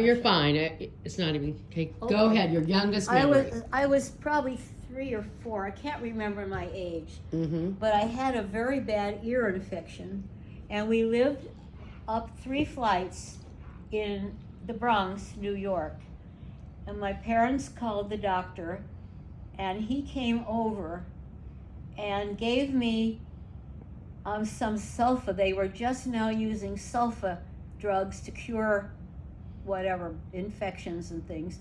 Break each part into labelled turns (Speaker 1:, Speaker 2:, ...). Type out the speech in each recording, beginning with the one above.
Speaker 1: you're fine. It's not even, okay, go
Speaker 2: Okay.
Speaker 1: ahead, your youngest
Speaker 2: I
Speaker 1: memory.
Speaker 2: I was probably 3 or 4. I can't remember my age.
Speaker 1: Mm-hmm.
Speaker 2: But I had a very bad ear infection, and we lived up 3 flights in the Bronx, New York. And my parents called the doctor, and he came over and gave me some sulfa. They were just now using sulfa drugs to cure whatever infections and things.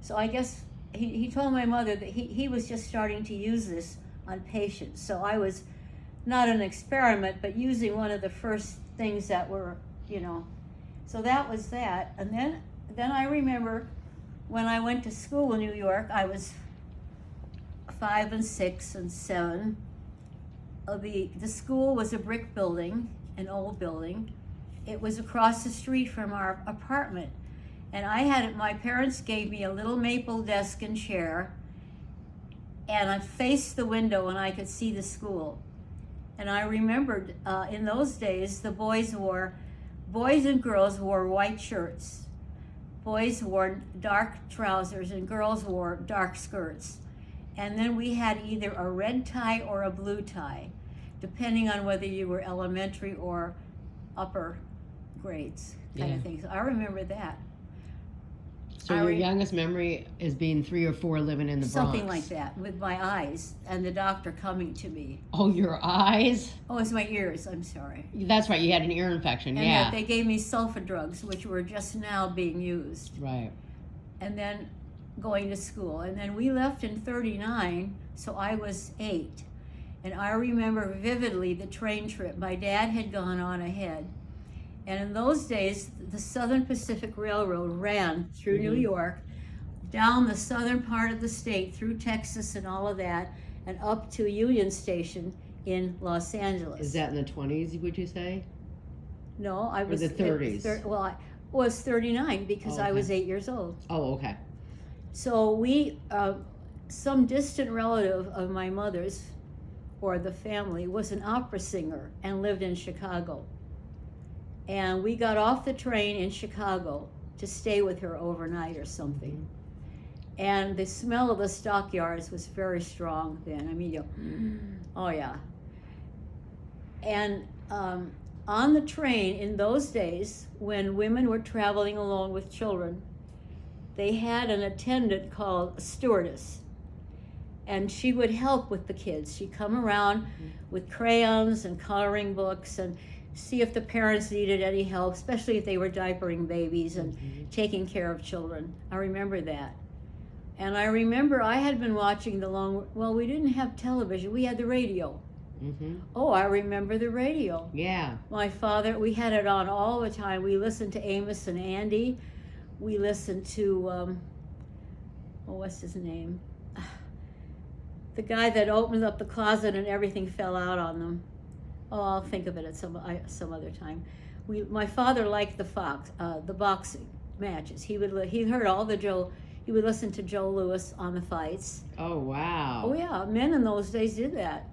Speaker 2: So I guess he told my mother that he was just starting to use this on patients. So I was not an experiment, but using one of the first things that were, so that was that. And then I remember when I went to school in New York, I was 5 and 6 and 7. The school was a brick building, an old building. It was across the street from our apartment. And my parents gave me a little maple desk and chair, and I faced the window and I could see the school. And I remembered in those days, the boys and girls wore white shirts. Boys wore dark trousers and girls wore dark skirts. And then we had either a red tie or a blue tie, depending on whether you were elementary or upper grades kind of thing. So I remember that.
Speaker 1: So your youngest memory is being 3 or 4 living in the Bronx.
Speaker 2: Something like that, with my eyes and the doctor coming to me.
Speaker 1: Oh, your eyes?
Speaker 2: Oh, it's my ears, I'm sorry.
Speaker 1: That's right, you had an ear infection,
Speaker 2: And
Speaker 1: yeah.
Speaker 2: that they gave me sulfa drugs, which were just now being used.
Speaker 1: Right.
Speaker 2: And then going to school. And then we left in 39, so I was 8. And I remember vividly the train trip. My dad had gone on ahead. And in those days, the Southern Pacific Railroad ran through New York, down the southern part of the state, through Texas and all of that, and up to Union Station in Los Angeles.
Speaker 1: Is that in the 20s, would you say?
Speaker 2: No, I was...
Speaker 1: Or the 30s?
Speaker 2: I was 39 because I was 8 years old.
Speaker 1: Oh, okay.
Speaker 2: So we, some distant relative of my mother's, or the family, was an opera singer and lived in Chicago. And we got off the train in Chicago to stay with her overnight or something. And the smell of the stockyards was very strong then. I mean, oh yeah. And on the train in those days, when women were traveling alone with children, they had an attendant called a stewardess. And she would help with the kids. She'd come around with crayons and coloring books and see if the parents needed any help, especially if they were diapering babies and taking care of children. I remember that. And I remember I had been watching we didn't have television, we had the radio. Oh, I remember the radio.
Speaker 1: Yeah.
Speaker 2: My father, we had it on all the time. We listened to Amos and Andy. We listened to, what's his name? The guy that opened up the closet and everything fell out on them. Oh, I'll think of it at some other time. My father liked the boxing matches. He heard all he would listen to Joe Louis on the fights.
Speaker 1: Oh, wow.
Speaker 2: Oh yeah, men in those days did that,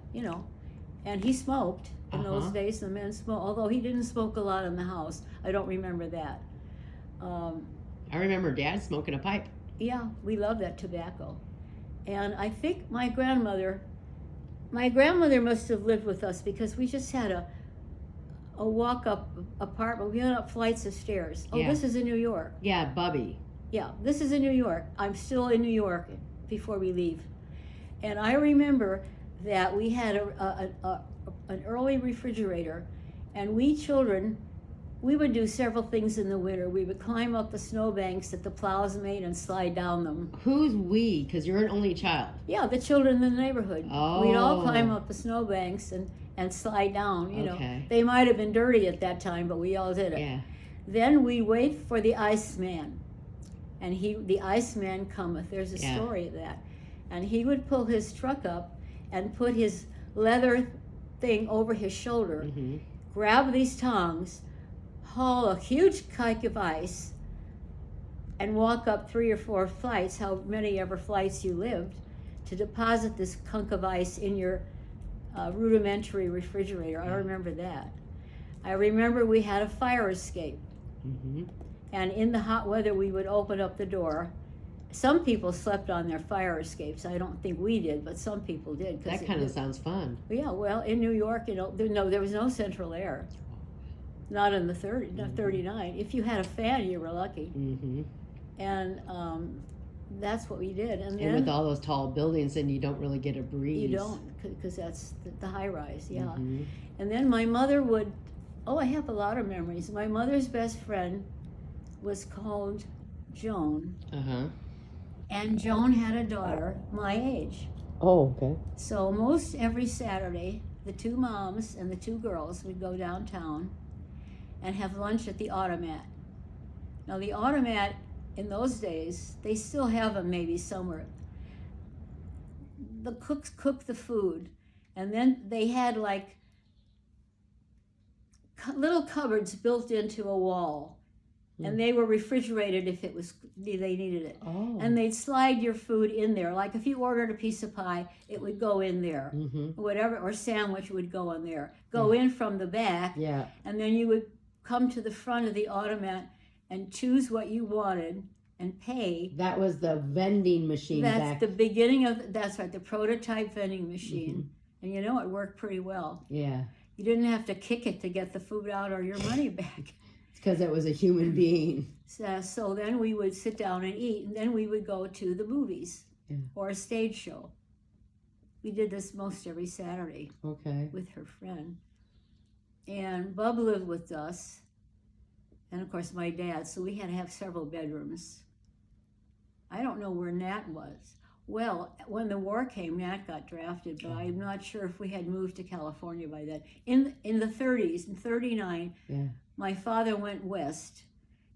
Speaker 2: And he smoked in those days. The men smoked, although he didn't smoke a lot in the house. I don't remember that.
Speaker 1: I remember Dad smoking a pipe.
Speaker 2: Yeah, we loved that tobacco. And I think my grandmother must have lived with us because we just had a walk-up apartment. We went up flights of stairs. Oh,
Speaker 1: Yeah.
Speaker 2: This is in New York.
Speaker 1: Yeah, Bubby.
Speaker 2: Yeah, this is in New York. I'm still in New York before we leave. And I remember that we had an early refrigerator, and we children, we would do several things in the winter. We would climb up the snowbanks that the plows made and slide down them.
Speaker 1: Who's we? Because you're an only child.
Speaker 2: Yeah, the children in the neighborhood.
Speaker 1: Oh.
Speaker 2: We'd all climb up the snowbanks and slide down,
Speaker 1: Okay.
Speaker 2: They might have been dirty at that time, but we all did it.
Speaker 1: Yeah.
Speaker 2: Then we wait for the Iceman. And the Iceman cometh. There's a story of that. And he would pull his truck up and put his leather thing over his shoulder, grab these tongs, haul a huge cake of ice, and walk up 3 or 4 flights, how many ever flights you lived, to deposit this hunk of ice in your rudimentary refrigerator. I remember that. I remember we had a fire escape. And in the hot weather, we would open up the door. Some people slept on their fire escapes. I don't think we did, but some people did.
Speaker 1: That kind of sounds fun.
Speaker 2: Yeah, well, in New York, there was no central air. Not in the 39. If you had a fan, you were lucky.
Speaker 1: Mm-hmm.
Speaker 2: And that's what we did. And then
Speaker 1: with all those tall buildings, then you don't really get a breeze.
Speaker 2: you don't, because that's the high rise, yeah.
Speaker 1: Mm-hmm.
Speaker 2: And then my mother would, I have a lot of memories. My mother's best friend was called Joan.
Speaker 1: Uh-huh.
Speaker 2: And Joan had a daughter my age.
Speaker 1: Oh, okay.
Speaker 2: So most every Saturday, the two moms and the two girls would go downtown and have lunch at the Automat. Now the Automat in those days, they still have them maybe somewhere. The cooks cooked the food, and then they had like little cupboards built into a wall, and they were refrigerated if they needed it.
Speaker 1: Oh.
Speaker 2: And they'd slide your food in there. Like if you ordered a piece of pie, it would go in there.
Speaker 1: Mm-hmm.
Speaker 2: Whatever, or sandwich would go in there. Go in from the back,
Speaker 1: Yeah.
Speaker 2: and then you would come to the front of the Automat and choose what you wanted and pay.
Speaker 1: That was the vending machine
Speaker 2: That's the beginning of, that's right, the prototype vending machine.
Speaker 1: Mm-hmm.
Speaker 2: And it worked pretty well.
Speaker 1: Yeah.
Speaker 2: You didn't have to kick it to get the food out or your money back.
Speaker 1: Because it was a human being.
Speaker 2: So then we would sit down and eat, and then we would go to the movies or a stage show. We did this most every Saturday
Speaker 1: Okay.
Speaker 2: with her friend. And Bub lived with us, and of course my dad, so we had to have several bedrooms. I don't know where Nat was. Well, when the war came, Nat got drafted, but I'm not sure if we had moved to California by then. In the 30s, in 39, my father went west.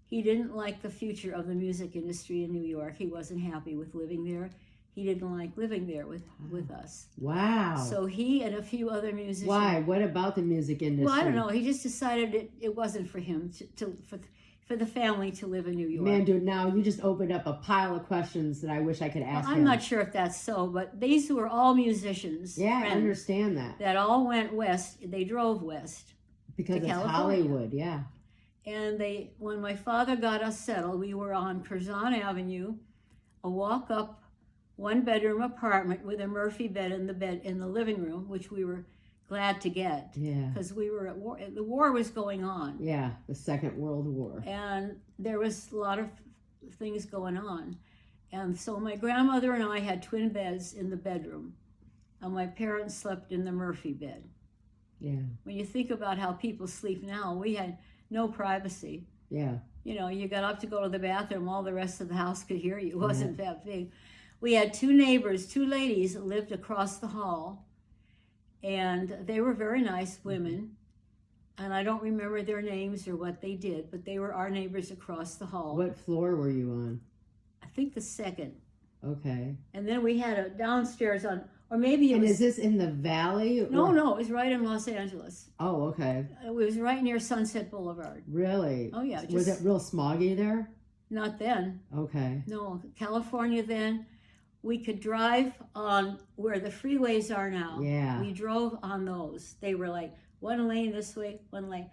Speaker 2: He didn't like the future of the music industry in New York. He wasn't happy with living there. He didn't like living there with us.
Speaker 1: Wow.
Speaker 2: So he and a few other musicians.
Speaker 1: Why? What about the music industry?
Speaker 2: Well, I don't know. He just decided it wasn't for him for the family to live in New York.
Speaker 1: Man, dude, now you just opened up a pile of questions that I wish I could ask
Speaker 2: I'm
Speaker 1: him.
Speaker 2: not sure if that's so, but these were all musicians.
Speaker 1: Yeah, I
Speaker 2: friends,
Speaker 1: understand that.
Speaker 2: That all went west. They drove west.
Speaker 1: Because it's
Speaker 2: California.
Speaker 1: Hollywood, yeah.
Speaker 2: And when my father got us settled, we were on Curzon Avenue, a walk-up, one-bedroom apartment with a Murphy bed in the living room, which we were glad to get.
Speaker 1: Yeah.
Speaker 2: Because we were at war. The war was going on.
Speaker 1: Yeah, the Second World War.
Speaker 2: And there was a lot of things going on. And so my grandmother and I had twin beds in the bedroom, and my parents slept in the Murphy bed.
Speaker 1: Yeah.
Speaker 2: When you think about how people sleep now, we had no privacy.
Speaker 1: Yeah.
Speaker 2: You got up to go to the bathroom, all the rest of the house could hear you. It wasn't that big. We had two neighbors, two ladies that lived across the hall, and they were very nice women. And I don't remember their names or what they did, but they were our neighbors across the hall.
Speaker 1: What floor were you on?
Speaker 2: I think the second.
Speaker 1: Okay.
Speaker 2: And then we had a downstairs on, or maybe it was.
Speaker 1: Is this in the valley?
Speaker 2: No, it was right in Los Angeles.
Speaker 1: Oh, okay.
Speaker 2: It was right near Sunset Boulevard.
Speaker 1: Really?
Speaker 2: Oh, yeah.
Speaker 1: Was it real smoggy there?
Speaker 2: Not then.
Speaker 1: Okay.
Speaker 2: No, California then. We could drive on where the freeways are now.
Speaker 1: Yeah.
Speaker 2: We drove on those. They were like one lane this way, one lane.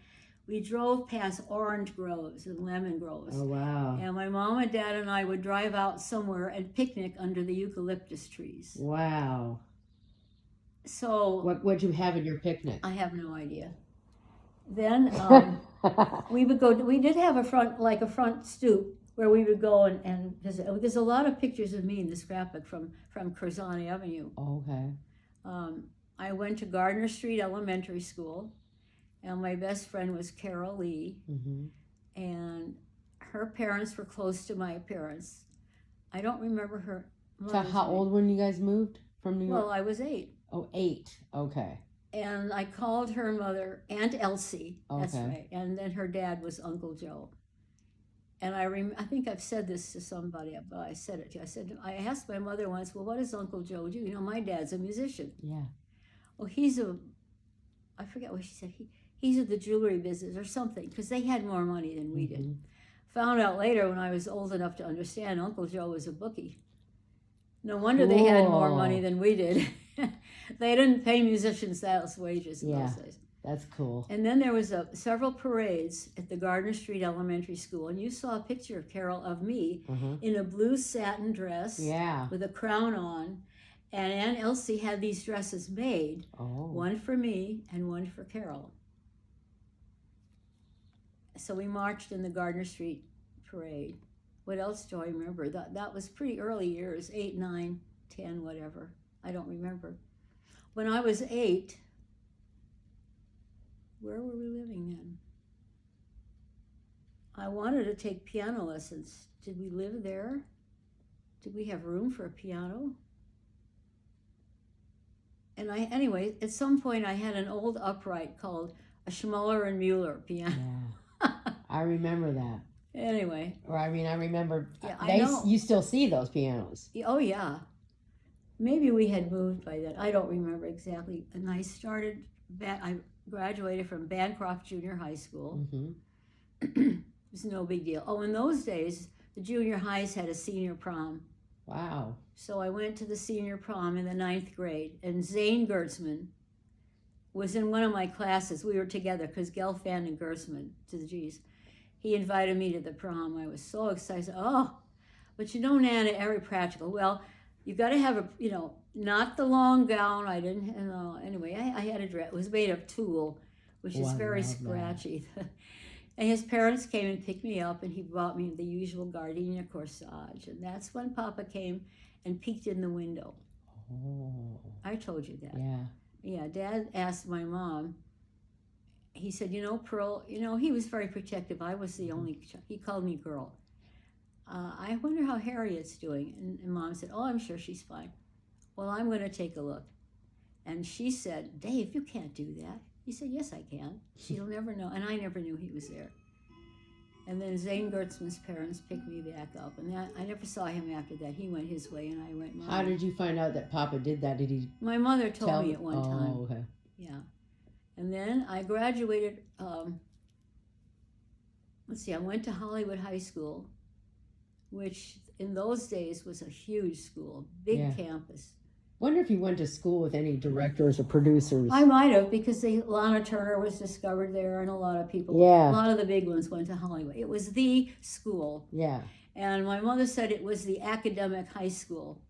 Speaker 2: We drove past orange groves and lemon groves.
Speaker 1: Oh, wow.
Speaker 2: And my mom and dad and I would drive out somewhere and picnic under the eucalyptus trees.
Speaker 1: Wow.
Speaker 2: So
Speaker 1: What'd you have in your picnic?
Speaker 2: I have no idea. Then we would go. We did have a front stoop where we would go and visit. There's a lot of pictures of me in the scrapbook from Curzon Avenue.
Speaker 1: Okay.
Speaker 2: I went to Gardner Street Elementary School, and my best friend was Carol Lee, and her parents were close to my parents. I don't remember her.
Speaker 1: So how old when you guys moved from New York?
Speaker 2: Well, I was 8.
Speaker 1: Oh, 8. Okay.
Speaker 2: And I called her mother Aunt Elsie. That's
Speaker 1: Okay.
Speaker 2: right. And then her dad was Uncle Joe. And I think I've said this to somebody, but I said it to you. I asked my mother once, well, what does Uncle Joe do? My dad's a musician.
Speaker 1: Yeah.
Speaker 2: Well, I forget what she said. He's in the jewelry business or something, because they had more money than we did. Found out later when I was old enough to understand, Uncle Joe was a bookie. No wonder they had more money than we did. They didn't pay musicians those wages in those days.
Speaker 1: That's cool.
Speaker 2: And then there was several parades at the Gardner Street Elementary School, and you saw a picture, Carol, of me in a blue satin dress with a crown on. And Aunt Elsie had these dresses made, one for me and one for Carol. So we marched in the Gardner Street parade. What else do I remember? That was pretty early years, 8, 9, 10, whatever. I don't remember. When I was 8, where were we living then? I wanted to take piano lessons. Did we live there? Did we have room for a piano? And anyway, at some point I had an old upright called a Schmuller and Mueller piano.
Speaker 1: Yeah. I remember that.
Speaker 2: Anyway.
Speaker 1: Or I remember.
Speaker 2: Yeah, I know.
Speaker 1: You still see those pianos.
Speaker 2: Oh, yeah. Maybe we had moved by then. I don't remember exactly. And I graduated from Bancroft Junior High School. It was no big deal. Oh, in those days, the junior highs had a senior prom.
Speaker 1: Wow.
Speaker 2: So I went to the senior prom in the 9th grade, and Zane Gertzman was in one of my classes. We were together because Gelfand and Gertzman, to the G's. He invited me to the prom. I was so excited. Oh, but you know, Nana, every practical. Well, you got to have not the long gown. I didn't, anyway, I had a dress. It was made of tulle, which is very scratchy. And his parents came and picked me up, and he bought me the usual gardenia corsage. And that's when Papa came and peeked in the window.
Speaker 1: Oh.
Speaker 2: I told you that.
Speaker 1: Yeah.
Speaker 2: Yeah, Dad asked my mom. He said, Pearl, he was very protective. I was the only child. He called me girl. I wonder how Harriet's doing. And Mom said, oh, I'm sure she's fine. Well, I'm going to take a look. And she said, Dave, you can't do that. He said, yes, I can. She'll never know. And I never knew he was there. And then Zane Gertzman's parents picked me back up. And I never saw him after that. He went his way and I went mine.
Speaker 1: How did you find out that Papa did that? Did he
Speaker 2: My mother told me at one time.
Speaker 1: Oh, okay.
Speaker 2: Yeah. And then I graduated, I went to Hollywood High School, which in those days was a huge school, big campus.
Speaker 1: Wonder if you went to school with any directors or producers.
Speaker 2: I might have, because Lana Turner was discovered there, and a lot of people, a lot of the big ones went to Hollywood. It was the school.
Speaker 1: Yeah.
Speaker 2: And my mother said it was the academic high school.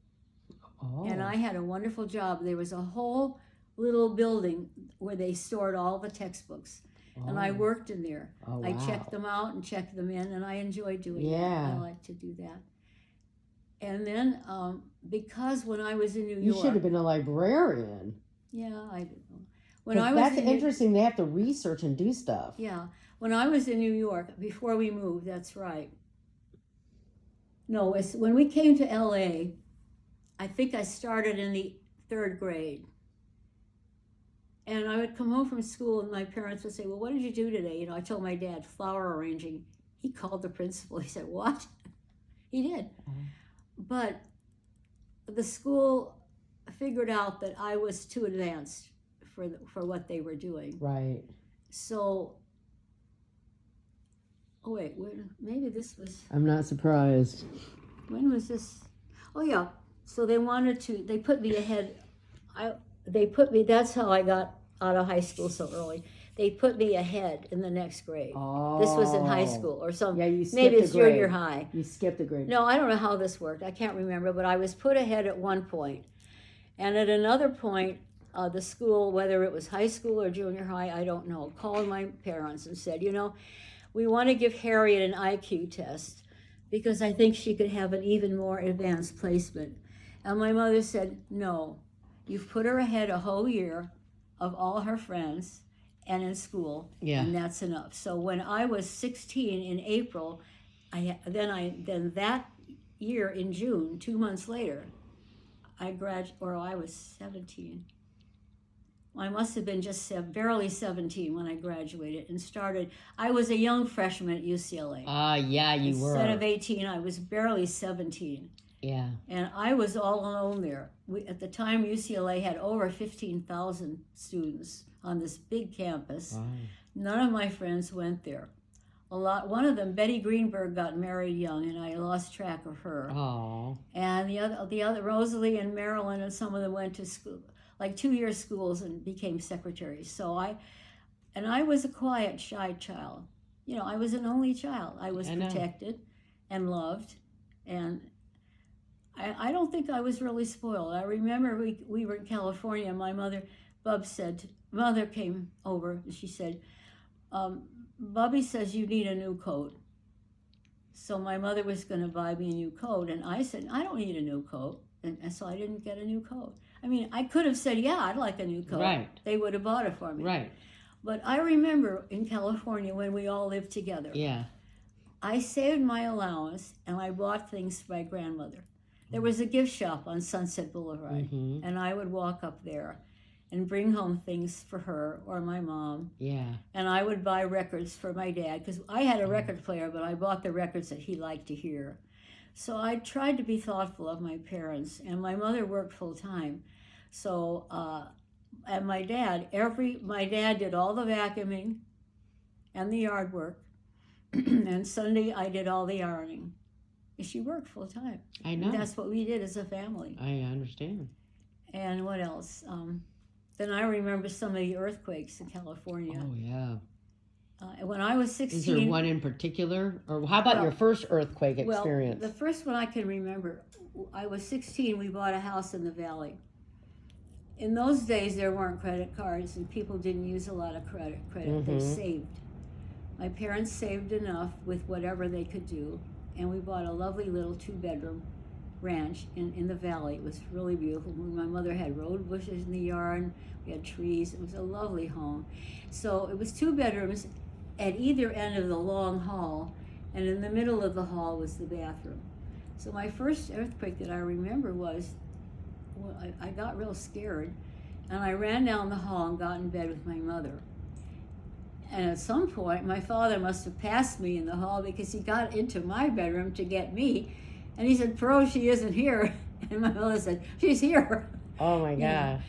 Speaker 1: Oh.
Speaker 2: And I had a wonderful job. There was a whole little building where they stored all the textbooks. Oh. And I worked in there.
Speaker 1: Oh, wow.
Speaker 2: I checked them out and checked them in, and I enjoyed doing that. I like to do that. And then, because when I was in New York...
Speaker 1: You should have been a librarian.
Speaker 2: Yeah, I did.
Speaker 1: That's interesting. They have to research and do stuff.
Speaker 2: Yeah. When I was in New York, before we moved, that's right. No, when we came to L.A., I think I started in the 3rd grade. And I would come home from school, and my parents would say, well, what did you do today? I told my dad, flower arranging. He called the principal. He said, what? He did. But the school figured out that I was too advanced for what they were doing.
Speaker 1: Right.
Speaker 2: So, maybe this was...
Speaker 1: I'm not surprised.
Speaker 2: When was this? Oh, yeah. So they put me ahead. That's how I got out of high school so early. They put me ahead in the next grade.
Speaker 1: Oh.
Speaker 2: This was in high school or something.
Speaker 1: Yeah, you skipped
Speaker 2: maybe it's junior high.
Speaker 1: You skipped a grade.
Speaker 2: No, I don't know how this worked. I can't remember, but I was put ahead at one point. And at another point, the school, whether it was high school or junior high, I don't know, called my parents and said, we want to give Harriet an IQ test because I think she could have an even more advanced placement. And my mother said, no, you've put her ahead a whole year of all her friends and in school, and that's enough. So when I was 16 in April, then that year in June, 2 months later, I was 17. I must have been just barely 17 when I graduated and started. I was a young freshman at UCLA.
Speaker 1: Yeah, you were.
Speaker 2: Instead of 18, I was barely 17.
Speaker 1: Yeah.
Speaker 2: And I was all alone there. At the time, UCLA had over 15,000 students on this big campus.
Speaker 1: Wow.
Speaker 2: None of my friends went there. One of them, Betty Greenberg, got married young, and I lost track of her.
Speaker 1: Oh.
Speaker 2: And the other, Rosalie and Marilyn, and some of them went to school, like 2-year schools, and became secretaries. So And I was a quiet, shy child. You know, I was an only child. I was
Speaker 1: I know.
Speaker 2: protected and loved, and I don't think I was really spoiled. I remember we were in California. My mother, mother came over and she said, Bubby says you need a new coat. So my mother was going to buy me a new coat, and I said, I don't need a new coat. And so I didn't get a new coat. I mean, I could have said, yeah, I'd like a new coat.
Speaker 1: Right.
Speaker 2: They would have bought it for me.
Speaker 1: Right.
Speaker 2: But I remember in California when we all lived together,
Speaker 1: Yeah.
Speaker 2: I saved my allowance and I bought things for my grandmother. There was a gift shop on Sunset Boulevard,
Speaker 1: Mhm.
Speaker 2: and I would walk up there and bring home things for her or my mom.
Speaker 1: Yeah.
Speaker 2: And I would buy records for my dad, because I had a record player, but I bought the records that he liked to hear. So I tried to be thoughtful of my parents, and my mother worked full time. So, and my dad did all the vacuuming and the yard work, and Sunday I did all the ironing. She worked full time.
Speaker 1: I know.
Speaker 2: That's what we did as a family.
Speaker 1: I understand.
Speaker 2: And what else? Then I remember some of the earthquakes in California.
Speaker 1: Oh, yeah.
Speaker 2: When I was 16...
Speaker 1: Is there one in particular? Or how about your first earthquake experience?
Speaker 2: Well, the first one I can remember, I was 16, we bought a house in the valley. In those days, there weren't credit cards, and people didn't use a lot of credit. They saved. My parents saved enough with whatever they could do, and we bought a lovely little 2-bedroom ranch in the valley. It was really beautiful. My mother had road bushes in the yard. We had trees. It was a lovely home. So it was 2 bedrooms at either end of the long hall, and in the middle of the hall was the bathroom. So my first earthquake that I remember was, well, I got real scared, and I ran down the hall and got in bed with my mother. And at some point, my father must have passed me in the hall, because he got into my bedroom to get me. And he said, Pearl, she isn't here. And my mother said, she's here.
Speaker 1: Oh, my
Speaker 2: Yeah.
Speaker 1: gosh.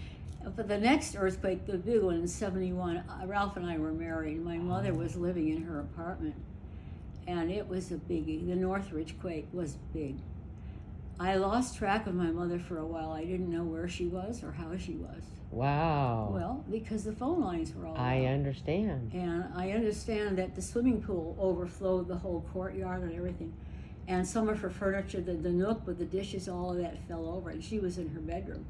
Speaker 2: But the next earthquake, the big one in 71, Ralph and I were married. My mother was living in her apartment. And it was a biggie. The Northridge quake was big. I lost track of my mother for a while. I didn't know where she was or how she was.
Speaker 1: Wow.
Speaker 2: Well, because the phone lines were all
Speaker 1: I
Speaker 2: out.
Speaker 1: understand.
Speaker 2: And I understand that the swimming pool overflowed the whole courtyard and everything. And some of her furniture, the nook with the dishes, all of that fell over, and she was in her bedroom.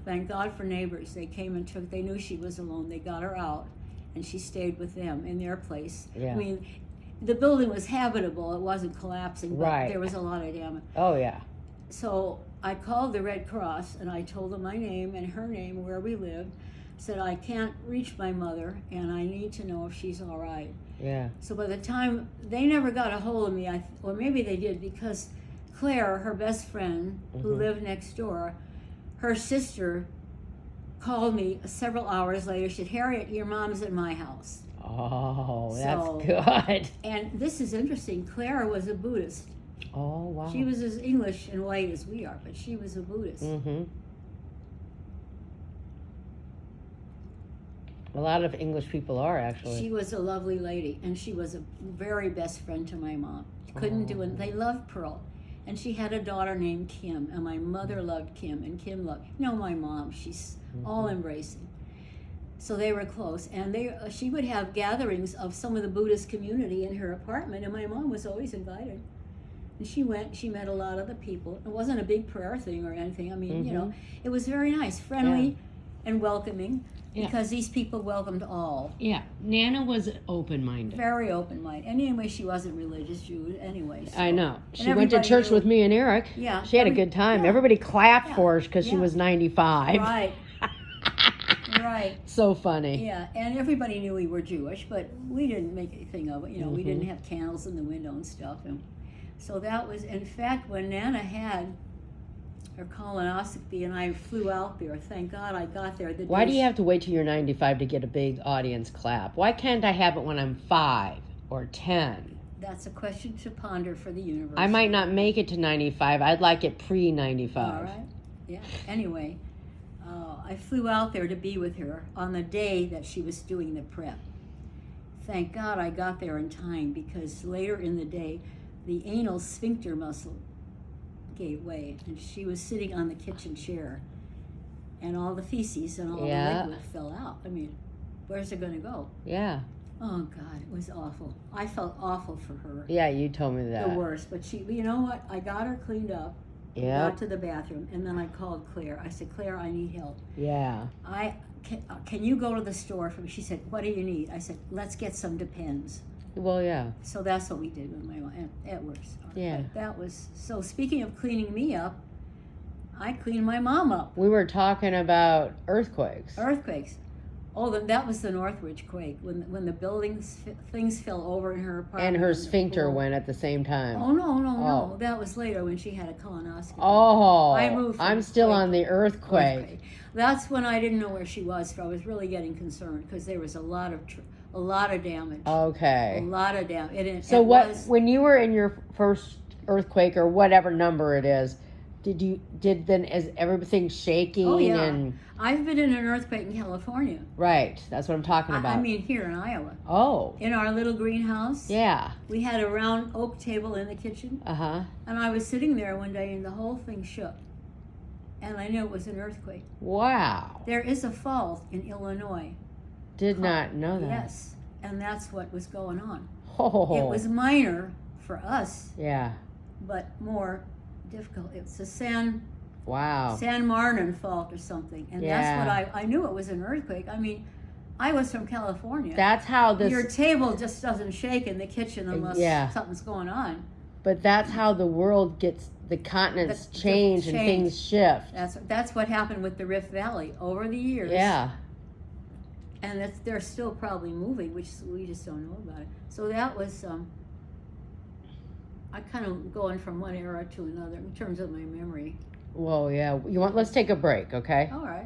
Speaker 2: Thank God for neighbors. They came and they knew she was alone. They got her out, and she stayed with them in their place.
Speaker 1: Yeah.
Speaker 2: I mean, the building was habitable. It wasn't collapsing, but
Speaker 1: Right.
Speaker 2: there was a lot of damage.
Speaker 1: Oh, yeah.
Speaker 2: So I called the Red Cross, and I told them my name and her name, where we lived. Said, I can't reach my mother, and I need to know if she's all right.
Speaker 1: Yeah.
Speaker 2: So by the time, they never got a hold of me, or maybe they did, because Claire, her best friend, who lived next door, her sister called me several hours later. She said, Harriet, your mom's at my house.
Speaker 1: Oh, that's
Speaker 2: So-
Speaker 1: good.
Speaker 2: And this is interesting. Claire was a Buddhist.
Speaker 1: Oh, wow.
Speaker 2: She was as English and white as we are, but she was a Buddhist.
Speaker 1: Mm-hmm. A lot of English people are, actually.
Speaker 2: She was a lovely lady, and she was a very best friend to my mom. Couldn't do it. They loved Pearl. And she had a daughter named Kim, and my mother loved Kim, and Kim loved, my mom. She's all embracing. So they were close, and she would have gatherings of some of the Buddhist community in her apartment, and my mom was always invited. And she went, she met a lot of the people. It wasn't a big prayer thing or anything. I mean, it was very nice, friendly and welcoming, because these people welcomed all.
Speaker 1: Yeah. Nana was open-minded.
Speaker 2: Very open-minded. And anyway, she wasn't religious Jew anyway. So.
Speaker 1: I know. She
Speaker 2: And
Speaker 1: went to
Speaker 2: everybody
Speaker 1: church
Speaker 2: knew-
Speaker 1: with me and Eric.
Speaker 2: Yeah.
Speaker 1: She had a good time.
Speaker 2: yeah.
Speaker 1: Everybody clapped
Speaker 2: Yeah.
Speaker 1: for her because she
Speaker 2: Yeah.
Speaker 1: was 95.
Speaker 2: Right. Right.
Speaker 1: So funny.
Speaker 2: Yeah, and everybody knew we were Jewish, but we didn't make anything of it. We didn't have candles in the window and stuff. And so that was, in fact, when Nana had her colonoscopy and I flew out there, thank God I got there.
Speaker 1: Why do you have to wait till you're 95 to get a big audience clap? Why can't I have it when I'm 5 or 10?
Speaker 2: That's a question to ponder for the universe.
Speaker 1: I might not make it to 95. I'd like it pre-95.
Speaker 2: All right. Yeah. Anyway, I flew out there to be with her on the day that she was doing the prep. Thank God I got there in time, because later in the day, the anal sphincter muscle gave way, and she was sitting on the kitchen chair, and all the feces and all the liquid fell out. I mean, Where's it going to go?
Speaker 1: Yeah.
Speaker 2: Oh God, it was awful. I felt awful for her.
Speaker 1: Yeah, you told me that.
Speaker 2: The worst. But she, you know what? I got her cleaned up.
Speaker 1: Yep.
Speaker 2: Got to the bathroom, and then I called Claire. I said, Claire, I need help.
Speaker 1: Yeah.
Speaker 2: Can you go to the store for me? She said, what do you need? I said, let's get some Depends.
Speaker 1: Well, yeah.
Speaker 2: So that's what we did with my mom. It works.
Speaker 1: Yeah.
Speaker 2: But that was, so speaking of cleaning me up, I cleaned my mom up.
Speaker 1: We were talking about earthquakes.
Speaker 2: Earthquakes. Oh, that was the Northridge quake when the buildings things fell over in her apartment.
Speaker 1: And her
Speaker 2: and the
Speaker 1: sphincter
Speaker 2: pool.
Speaker 1: went at the same time.
Speaker 2: Oh no!
Speaker 1: Oh.
Speaker 2: That was later when she had a colonoscopy.
Speaker 1: Oh,
Speaker 2: I moved from
Speaker 1: I'm still
Speaker 2: quake
Speaker 1: on the
Speaker 2: to
Speaker 1: earthquake.
Speaker 2: That's when I didn't know where she was. So I was really getting concerned because there was a lot of damage.
Speaker 1: Okay.
Speaker 2: A lot of damage.
Speaker 1: So when you were in your first earthquake or whatever number it is, is everything shaking?
Speaker 2: Oh, yeah.
Speaker 1: And
Speaker 2: I've been in an earthquake in California.
Speaker 1: right, that's what I'm talking about.
Speaker 2: I mean, here in Iowa.
Speaker 1: Oh,
Speaker 2: In our little greenhouse.
Speaker 1: yeah.
Speaker 2: We had a round oak table in the kitchen,
Speaker 1: Uh-huh.
Speaker 2: and I was sitting there one day, and the whole thing shook. And I knew it was an earthquake.
Speaker 1: Wow.
Speaker 2: There is a fault in Illinois.
Speaker 1: Did not know that.
Speaker 2: Yes, and that's what was going on.
Speaker 1: Oh.
Speaker 2: It was minor for us,
Speaker 1: Yeah.
Speaker 2: but more difficult. It's a San
Speaker 1: Wow.
Speaker 2: Martin fault or something, and
Speaker 1: Yeah.
Speaker 2: that's what I knew it was an earthquake. I mean, I was from California.
Speaker 1: That's how this
Speaker 2: Your table just doesn't shake in the kitchen unless
Speaker 1: Yeah.
Speaker 2: something's going on.
Speaker 1: but that's how the world gets the continents
Speaker 2: The
Speaker 1: change and
Speaker 2: change.
Speaker 1: things shift.
Speaker 2: That's what happened with the Rift Valley over the years.
Speaker 1: Yeah.
Speaker 2: And they're still probably moving, which we just don't know about it. So that was I kind of going from one era to another in terms of my memory.
Speaker 1: Well, yeah. Let's take a break, okay?
Speaker 2: All right.